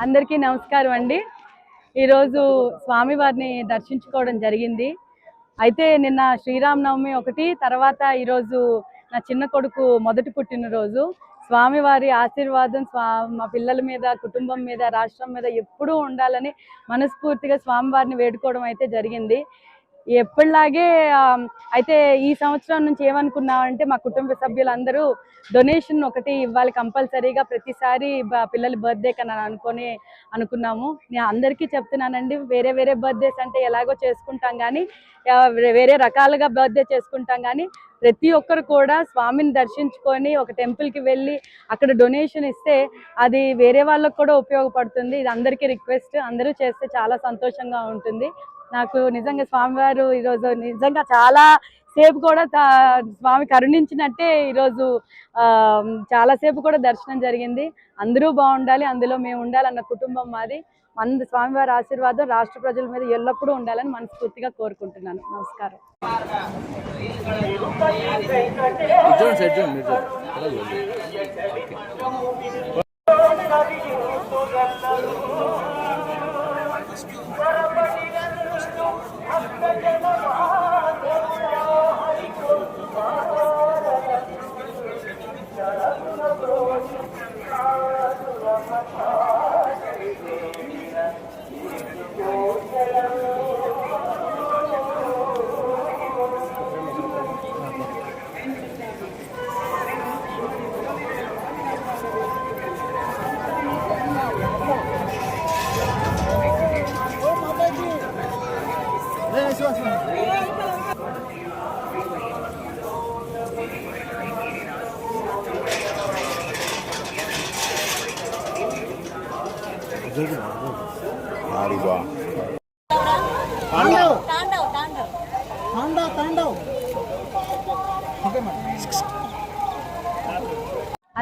అందరికీ నమస్కారం అండి. ఈరోజు స్వామివారిని దర్శించుకోవడం జరిగింది. అయితే నిన్న శ్రీరామనవమి ఒకటి, తర్వాత ఈరోజు నా చిన్న కొడుకు మొదటి పుట్టినరోజు. స్వామివారి ఆశీర్వాదం మా పిల్లల మీద, కుటుంబం మీద, రాష్ట్రం మీద ఎప్పుడూ ఉండాలని మనస్ఫూర్తిగా స్వామివారిని వేడుకోవడం అయితే జరిగింది. ఎప్పటిలాగే అయితే ఈ సంవత్సరం నుంచి ఏమనుకున్నామంటే మా కుటుంబ సభ్యులందరూ డొనేషన్ ఒకటి ఇవ్వాలి కంపల్సరీగా ప్రతిసారి పిల్లల బర్త్డే కన్నా అనుకున్నాము. నేను అందరికీ చెప్తున్నానండి, వేరే వేరే బర్త్డేస్ అంటే ఎలాగో చేసుకుంటాం కానీ, వేరే రకాలుగా బర్త్డే చేసుకుంటాం కానీ ప్రతి ఒక్కరు కూడా స్వామిని దర్శించుకొని ఒక టెంపుల్కి వెళ్ళి అక్కడ డొనేషన్ ఇస్తే అది వేరే వాళ్ళకు కూడా ఉపయోగపడుతుంది. ఇది అందరికీ రిక్వెస్ట్, అందరూ చేస్తే చాలా సంతోషంగా ఉంటుంది. నాకు నిజంగా స్వామివారు ఈరోజు నిజంగా చాలా సేపు కూడా స్వామి కరుణించినట్టే ఈరోజు చాలాసేపు కూడా దర్శనం జరిగింది. అందరూ బాగుండాలి, అందులో మేము ఉండాలన్న కుటుంబం మాది. స్వామివారి ఆశీర్వాదం రాష్ట్ర ప్రజల మీద ఎల్లప్పుడూ ఉండాలని మనస్ఫూర్తిగా కోరుకుంటున్నాను. నమస్కారం.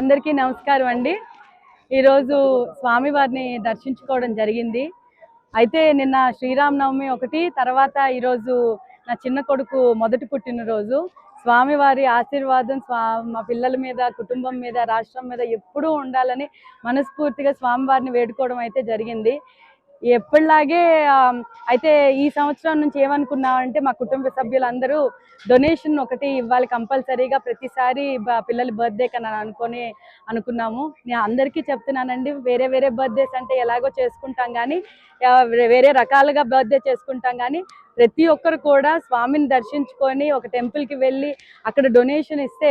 అందరికీ నమస్కారం అండి. ఈరోజు స్వామివారిని దర్శించుకోవడం జరిగింది. అయితే నిన్న శ్రీరామనవమి ఒకటి, తర్వాత ఈరోజు నా చిన్న కొడుకు మొదటి పుట్టినరోజు. స్వామివారి ఆశీర్వాదం మా పిల్లల మీద, కుటుంబం మీద, రాష్ట్రం మీద ఎప్పుడూ ఉండాలని మనస్ఫూర్తిగా స్వామివారిని వేడుకోవడం అయితే జరిగింది. ఎప్పటిలాగే అయితే ఈ సంవత్సరం నుంచి ఏమనుకున్నామంటే మా కుటుంబ సభ్యులందరూ డొనేషన్ ఒకటి ఇవ్వాలి కంపల్సరీగా ప్రతిసారి పిల్లల బర్త్డే కన్నా అనుకున్నాము. నేను అందరికీ చెప్తున్నానండి, వేరే వేరే బర్త్డేస్ అంటే ఎలాగో చేసుకుంటాం కానీ, వేరే రకాలుగా బర్త్డే చేసుకుంటాం కానీ ప్రతి ఒక్కరు కూడా స్వామిని దర్శించుకొని ఒక టెంపుల్కి వెళ్ళి అక్కడ డొనేషన్ ఇస్తే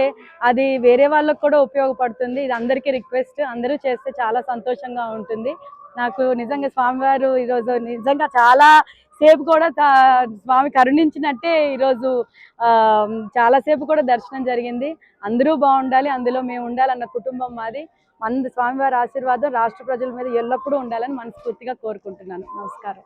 అది వేరే వాళ్ళకు కూడా ఉపయోగపడుతుంది. ఇది అందరికీ రిక్వెస్ట్, అందరూ చేస్తే చాలా సంతోషంగా ఉంటుంది. నాకు నిజంగా స్వామివారు ఈరోజు నిజంగా చాలా సేపు కూడా స్వామి కరుణించినట్టే ఈరోజు చాలాసేపు కూడా దర్శనం జరిగింది. అందరూ బాగుండాలి, అందులో మేము ఉండాలన్న కుటుంబం మాది. స్వామివారి ఆశీర్వాదం రాష్ట్ర ప్రజల మీద ఎల్లప్పుడూ ఉండాలని మనస్ఫూర్తిగా కోరుకుంటున్నాను. నమస్కారం.